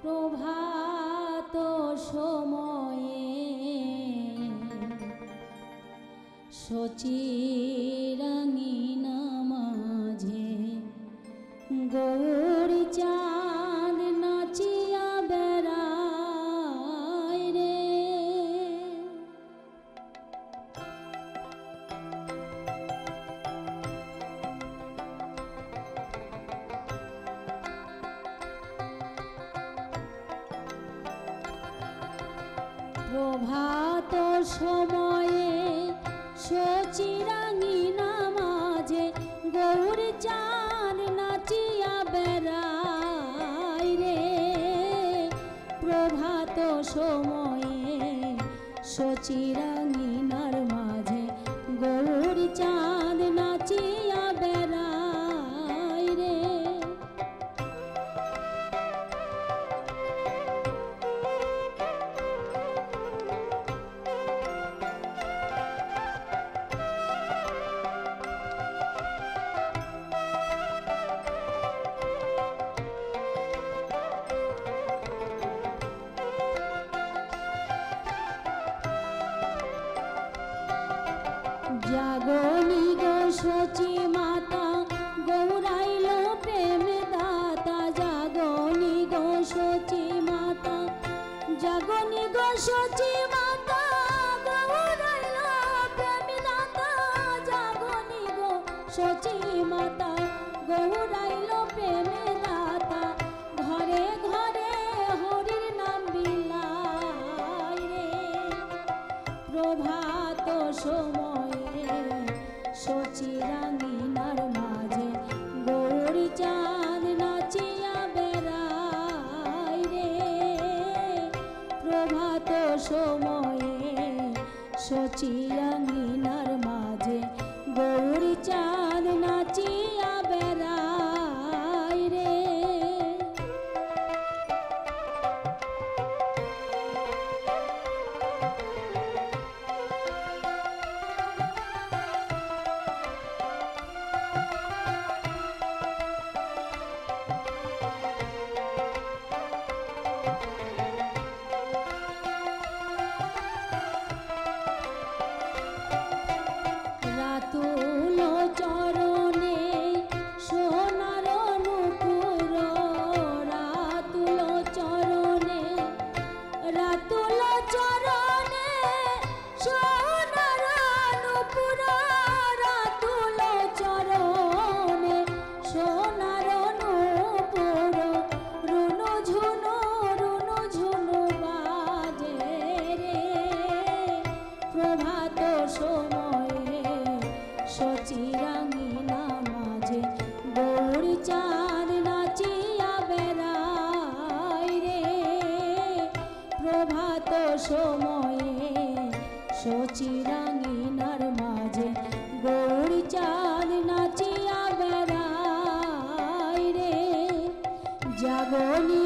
প্রভাত সময়ে সচিরাঙ্গিনা মাঝে গৌরী চাঁদ নাচিয়া বেড়ায় রে। প্রভাত সময়ে সচিরাঙ্গিনা মাঝে গৌরী চাঁদ নাচিয়া বেড়ায় রে। প্রভাত সময়ে সচিরাঙ্গিনার মাঝে গৌরী চাঁদ নাচিয়া বেড়ায় রে। জাগনি গো সচি মাতা গৌরাইল প্রেম দাতা। জাগনি গো সচি মাতা, জাগনি গো সচি মাতা গৌরাইল প্রেম দাতা। জাগনি গো সচি মাতা গৌরাইল প্রেম দাতা। ঘরে ঘরে হরির নাম বিলায় রে। প্রভাত সময়ে সচিরাঙ্গিনার মাঝে গৌরী চাঁদ নাচিয়া বেড়ায় রে। প্রভাত সময়ে সচিরাঙ্গিনার মাঝে গৌরী চাঁদ নাচিয়া বেড়ায় রে। রাতুল চরণে সোনার নূপুর। রাতুল চরণে, রাতুল চরণে সোনার নূপুর। রাতুল চরণে সোনার নূপুর। রুনু ঝুনু রুনু ঝুনু বাজে রে। প্রভাত সময়ে সচিরাঙ্গিনা মাঝে গৌরী চাঁদ নাচিয়া বেড়ায় রে। প্রভাত সময়ে সচিরাঙ্গিনার মাঝে গৌরী চাঁদ নাচিয়া বেড়ায় রে। জাগনি